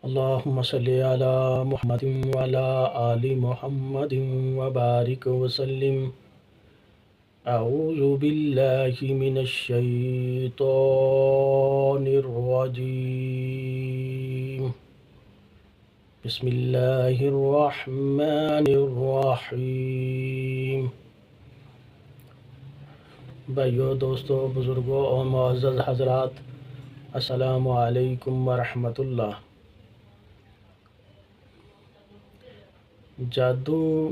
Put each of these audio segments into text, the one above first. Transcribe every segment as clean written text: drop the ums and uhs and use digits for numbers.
اللهم صل على محمد وعلى آل محمد وبارك وسلم. أعوذ بالله من الشيطان الرجيم. بسم الله الرحمن الرحیم. بھائیو، دوستو، بزرگوں اور معزز حضرات، السلام علیکم ورحمۃ اللہ. جادو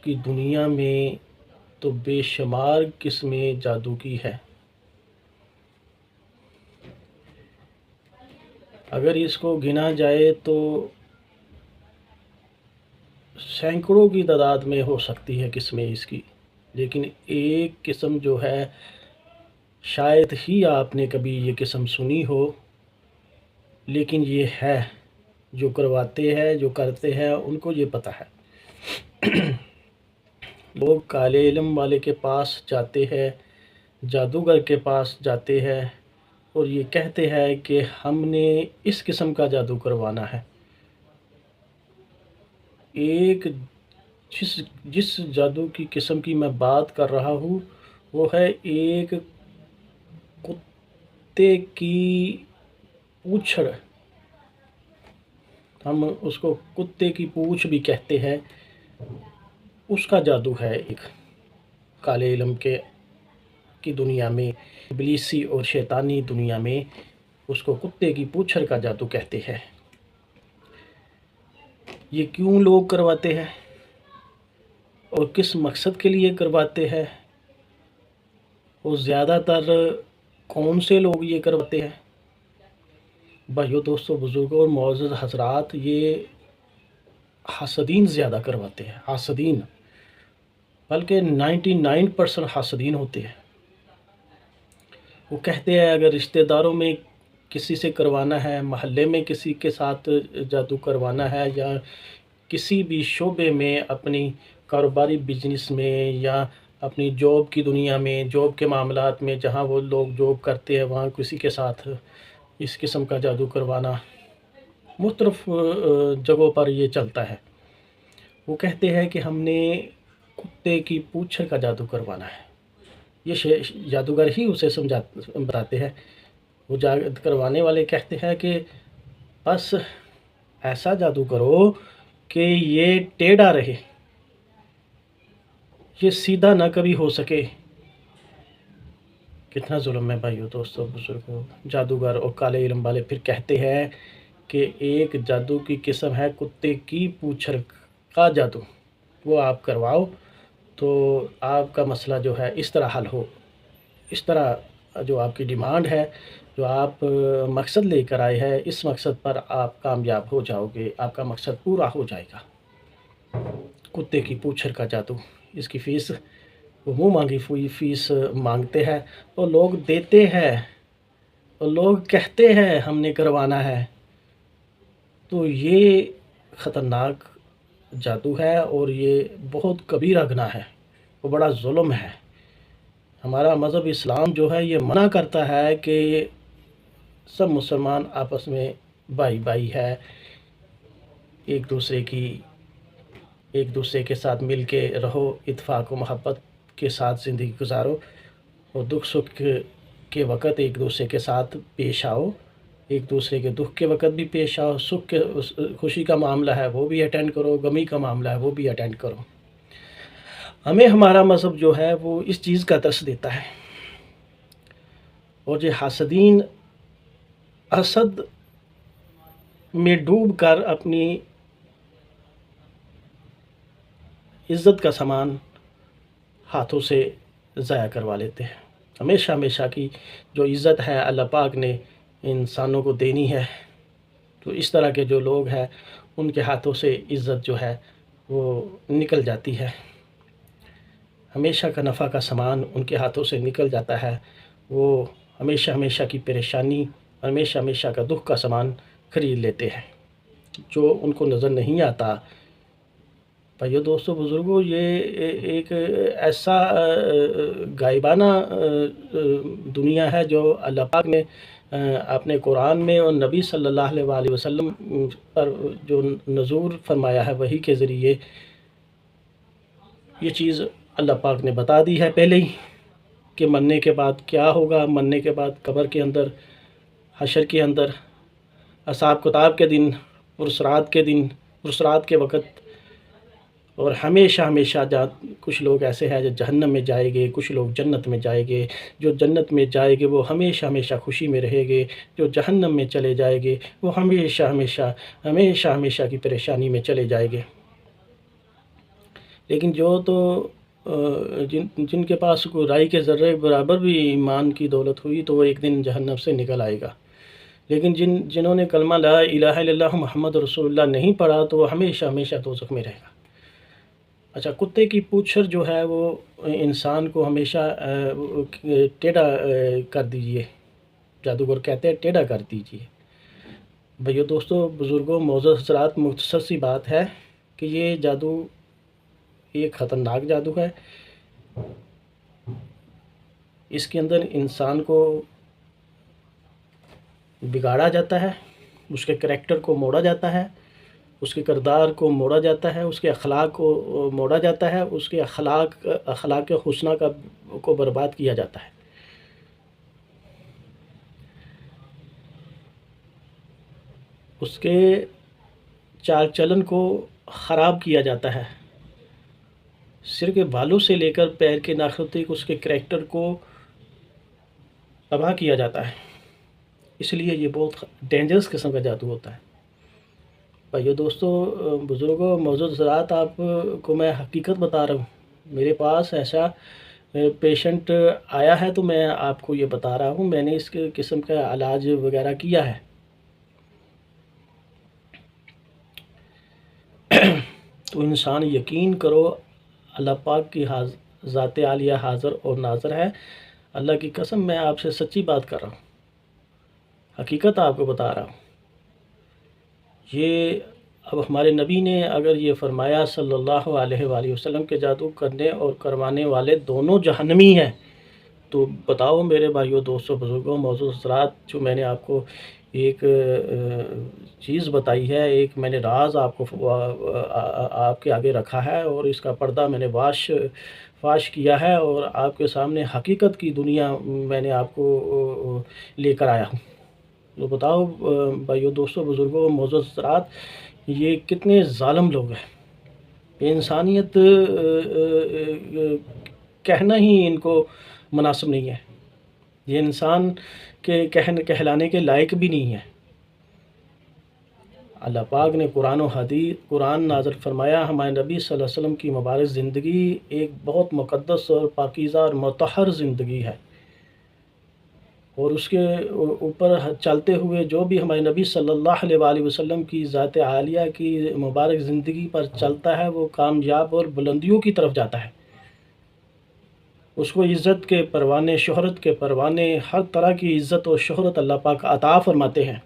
کی دنیا میں تو بے شمار قسمیں جادو کی ہے. اگر اس کو گنا جائے تو سینکڑوں کی تعداد میں ہو سکتی ہے قسمیں اس کی، لیکن ایک قسم جو ہے شاید ہی آپ نے کبھی یہ قسم سنی ہو، لیکن یہ ہے. جو کرواتے ہیں، جو کرتے ہیں، ان کو یہ پتہ ہے. لوگ کالے علم والے کے پاس جاتے ہیں، جادوگر کے پاس جاتے ہیں اور یہ کہتے ہیں کہ ہم نے اس قسم کا جادو کروانا ہے. ایک جس جادو کی قسم کی میں بات کر رہا ہوں وہ ہے ایک کتے کی پوچھڑ. ہم اس کو کتے کی پوچھ بھی کہتے ہیں. اس کا جادو ہے ایک کالے علم کی دنیا میں، ابلیسی اور شیطانی دنیا میں اس کو کتے کی پوچھڑ کا جادو کہتے ہیں. یہ کیوں لوگ کرواتے ہیں اور کس مقصد کے لیے کرواتے ہیں، اور زیادہ تر کون سے لوگ یہ کرواتے ہیں؟ بھائیو، دوستو، بزرگوں اور معزز حضرات، یہ حاسدین زیادہ کرواتے ہیں. حاسدین، بلکہ 99% حاسدین ہوتے ہیں. وہ کہتے ہیں اگر رشتہ داروں میں کسی سے کروانا ہے، محلے میں کسی کے ساتھ جادو کروانا ہے، یا کسی بھی شعبے میں، اپنی کاروباری بزنس میں یا اپنی جاب کی دنیا میں، جاب کے معاملات میں، جہاں وہ لوگ جاب کرتے ہیں وہاں کسی کے ساتھ اس قسم کا جادو کروانا، مختلف جگہوں پر یہ چلتا ہے. وہ کہتے ہیں کہ ہم نے کتے کی پوچھ کا جادو کروانا ہے. یہ جادوگر ہی اسے بتاتے ہیں. وہ کروانے والے کہتے ہیں کہ بس ایسا جادو کرو کہ یہ ٹیڑھا رہے، یہ سیدھا نہ کبھی ہو سکے. کتنا ظلم ہے بھائیو، دوستو، بزرگوں. جادوگر اور کالے علم والے پھر کہتے ہیں کہ ایک جادو کی قسم ہے کتے کی پوچھڑ کا جادو، وہ آپ کرواؤ تو آپ کا مسئلہ جو ہے اس طرح حل ہو. اس طرح جو آپ کی ڈیمانڈ ہے، جو آپ مقصد لے کر آئے ہیں، اس مقصد پر آپ کامیاب ہو جاؤ گے، آپ کا مقصد پورا ہو جائے گا. کتے کی پوچھڑ کا جادو، اس کی فیس وہ منہ مانگی فیس مانگتے ہیں اور لوگ دیتے ہیں، اور لوگ کہتے ہیں ہم نے کروانا ہے. تو یہ خطرناک جادو ہے اور یہ بہت کبیرہ گناہ ہے، وہ بڑا ظلم ہے. ہمارا مذہب اسلام جو ہے یہ منع کرتا ہے کہ سب مسلمان آپس میں بھائی بھائی ہے، ایک دوسرے کے ساتھ مل کے رہو، اتفاق و محبت کے ساتھ زندگی گزارو، اور دکھ سکھ کے وقت ایک دوسرے کے ساتھ پیش آؤ، ایک دوسرے کے دکھ کے وقت بھی پیش آؤ، سکھ کے خوشی کا معاملہ ہے وہ بھی اٹینڈ کرو، غمی کا معاملہ ہے وہ بھی اٹینڈ کرو. ہمیں ہمارا مذہب جو ہے وہ اس چیز کا درس دیتا ہے. اور یہ حاسدین حسد میں ڈوب کر اپنی عزت کا سامان ہاتھوں سے ضائع کروا لیتے ہیں. ہمیشہ کی جو عزت ہے اللہ پاک نے انسانوں کو دینی ہے، تو اس طرح کے جو لوگ ہیں ان کے ہاتھوں سے عزت جو ہے وہ نکل جاتی ہے. ہمیشہ کا نفع کا سامان ان کے ہاتھوں سے نکل جاتا ہے. وہ ہمیشہ کی پریشانی، ہمیشہ کا دکھ کا سامان خرید لیتے ہیں جو ان کو نظر نہیں آتا. بھائیو، دوستو، بزرگوں، یہ ایک ایسا غائبانہ دنیا ہے جو اللہ پاک نے آپ نے قرآن میں اور نبی صلی اللہ علیہ وآلہ وسلم پر جو نزول فرمایا ہے وحی کے ذریعے، یہ چیز اللہ پاک نے بتا دی ہے پہلے ہی کہ مرنے کے بعد کیا ہوگا، مرنے کے بعد قبر کے اندر، حشر کے اندر، حساب کتاب کے دن، پرسرات کے دن، پرسرات کے وقت، اور ہمیشہ ہمیشہ کچھ لوگ ایسے ہیں جو جہنم میں جائیں گے، کچھ لوگ جنت میں جائیں گے۔ جو جنت میں جائیں گے وہ ہمیشہ ہمیشہ خوشی میں رہیں گے، جو جہنم میں چلے جائیں گے وہ ہمیشہ ہمیشہ ہمیشہ ہمیشہ کی پریشانی میں چلے جائیں گے۔ لیکن جن کے پاس کوئی رائی کے ذرے برابر بھی ایمان کی دولت ہوئی تو وہ ایک دن جہنم سے نکل آئے گا، لیکن جنہوں نے کلمہ لا الہ الا اللہ محمد رسول اللہ نہیں پڑھا تو وہ ہمیشہ ہمیشہ دوزخ میں رہے گا۔ اچھا، کتے کی پوچھر جو ہے وہ انسان کو ہمیشہ ٹیڑھا کر دیجئے، جادوگر کہتے ہیں ٹیڑھا کر دیجئے۔ بھائیو دوستو، بزرگوں، معزز حضرات، مختصر سی بات ہے کہ یہ جادو ایک خطرناک جادو ہے۔ اس کے اندر انسان کو بگاڑا جاتا ہے، اس کے کریکٹر کو موڑا جاتا ہے، اس کے کردار کو موڑا جاتا ہے، اس کے اخلاق کو موڑا جاتا ہے، اس کے اخلاق حسنہ کو برباد کیا جاتا ہے۔ اس کے چال چلن کو خراب کیا جاتا ہے، سر کے بالوں سے لے کر پیر کے ناخن تک اس کے کریکٹر کو تباہ کیا جاتا ہے۔ اس لیے یہ بہت ڈینجرس قسم کا جادو ہوتا ہے۔ بھائیو دوستو، بزرگوں، معزز حضرات، آپ کو میں حقیقت بتا رہا ہوں۔ میرے پاس ایسا پیشنٹ آیا ہے تو میں آپ کو یہ بتا رہا ہوں، میں نے اس قسم کا علاج وغیرہ کیا ہے۔ تو انسان یقین کرو، اللہ پاک کی ذات عالیہ حاضر اور ناظر ہے۔ اللہ کی قسم، میں آپ سے سچی بات کر رہا ہوں، حقیقت آپ کو بتا رہا ہوں۔ یہ اب ہمارے نبی نے اگر یہ فرمایا صلی اللہ علیہ وآلہ وسلم کے جادو کرنے اور کروانے والے دونوں جہنمی ہیں، تو بتاؤ میرے بھائیوں، دوستوں، بزرگوں، معزز حضرات، جو میں نے آپ کو ایک چیز بتائی ہے، ایک میں نے راز آپ کے آگے رکھا ہے، اور اس کا پردہ میں نے فاش کیا ہے، اور آپ کے سامنے حقیقت کی دنیا میں نے آپ کو لے کر آیا ہوں۔ تو بتاؤ بھائیو، دوستوں، بزرگوں، معزز حضرات، یہ کتنے ظالم لوگ ہیں۔ انسانیت کہنا ہی ان کو مناسب نہیں ہے، یہ انسان کے کہلانے کے لائق بھی نہیں ہے۔ اللہ پاک نے قرآن نازل فرمایا، ہمارے نبی صلی اللہ علیہ وسلم کی مبارک زندگی ایک بہت مقدس اور پاکیزہ اور مطہر زندگی ہے، اور اس کے اوپر چلتے ہوئے جو بھی ہمارے نبی صلی اللہ علیہ وآلہ وسلم کی ذات عالیہ کی مبارک زندگی پر چلتا ہے وہ کامیاب اور بلندیوں کی طرف جاتا ہے۔ اس کو عزت کے پروانے، شہرت کے پروانے، ہر طرح کی عزت اور شہرت اللہ پاک عطا فرماتے ہیں۔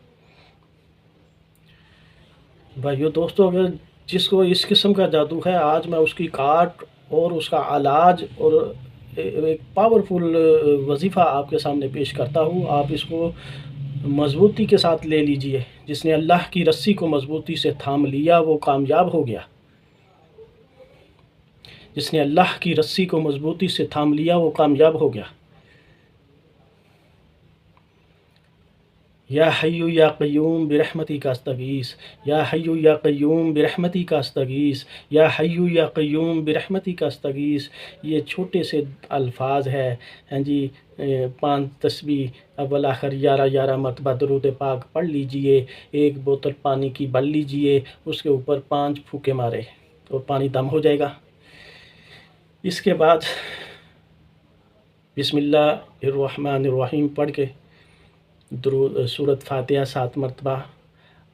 بھائیو دوستو، اگر جس کو اس قسم کا جادو ہے، آج میں اس کی کاٹ اور اس کا علاج اور ایک پاورفل وظیفہ آپ کے سامنے پیش کرتا ہوں، آپ اس کو مضبوطی کے ساتھ لے لیجئے۔ جس نے اللہ کی رسی کو مضبوطی سے تھام لیا وہ کامیاب ہو گیا۔ جس نے اللہ کی رسی کو مضبوطی سے تھام لیا وہ کامیاب ہو گیا۔ یا حی یا قیوم برحمتی کا استغیث، یا حی یا قیوم برحمتی کا استغیث، یا حی یا قیوم برحمتی کا استغیث۔ یہ چھوٹے سے الفاظ ہے، ہاں جی، 5 تسبیح اول آخر 11 مرتبہ درود پاک پڑھ لیجئے، ایک بوتل پانی کی بل لیجئے، اس کے اوپر 5 پھونکے مارے تو پانی دم ہو جائے گا۔ اس کے بعد بسم اللہ الرحمن الرحیم پڑھ کے سورۃ فاتحہ 7 مرتبہ،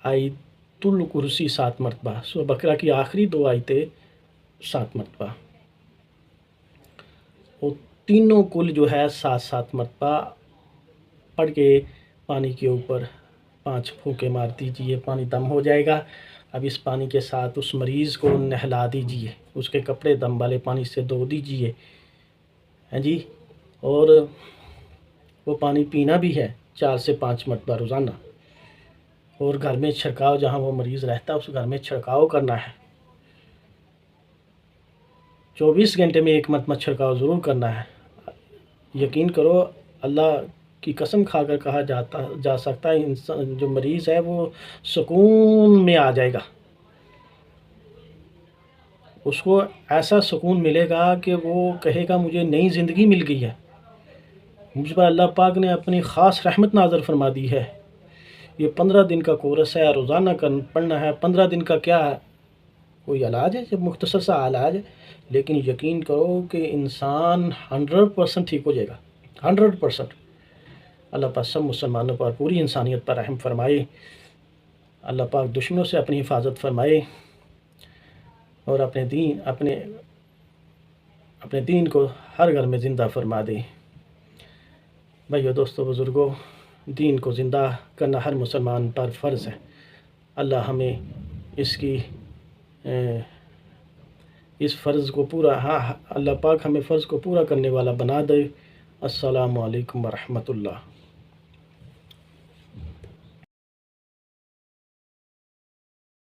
آیت الکرسی 7 مرتبہ، سورہ بقرہ کی آخری 2 آیتیں 7 مرتبہ، اور تینوں کل جو ہے 7 مرتبہ پڑھ کے پانی کے اوپر 5 پھونکے مار دیجئے، پانی دم ہو جائے گا۔ اب اس پانی کے ساتھ اس مریض کو نہلا دیجئے، اس کے کپڑے دم والے پانی سے دھو دیجئے، ہاں جی، اور وہ پانی پینا بھی ہے، 4 سے 5 مرتبہ روزانہ، اور گھر میں چھڑکاؤ، جہاں وہ مریض رہتا ہے اس گھر میں چھڑکاؤ کرنا ہے، 24 گھنٹے میں 1 مرتبہ چھڑکاؤ ضرور کرنا ہے۔ یقین کرو، اللہ کی قسم کھا کر کہا جا سکتا ہے، انسان جو مریض ہے وہ سکون میں آ جائے گا، اس کو ایسا سکون ملے گا کہ وہ کہے گا مجھے نئی زندگی مل گئی ہے، مجھ پر اللہ پاک نے اپنی خاص رحمت نازل فرما دی ہے۔ یہ 15 دن کا کورس ہے، روزانہ پڑھنا ہے۔ 15 دن کا کیا کوئی علاج ہے؟ جب مختصر سا علاج ہے، لیکن یقین کرو کہ انسان 100% ٹھیک ہو جائے گا، 100%۔ اللہ پاک سب مسلمانوں پر، پوری انسانیت پر رحم فرمائے، اللہ پاک دشمنوں سے اپنی حفاظت فرمائے، اور اپنے دین کو ہر گھر میں زندہ فرما دے۔ بھائیو، دوستو، بزرگوں، دین کو زندہ کرنا ہر مسلمان پر فرض ہے۔ اللہ ہمیں اس فرض کو اللہ پاک ہمیں فرض کو پورا کرنے والا بنا دے۔ السلام علیکم ورحمۃ اللہ۔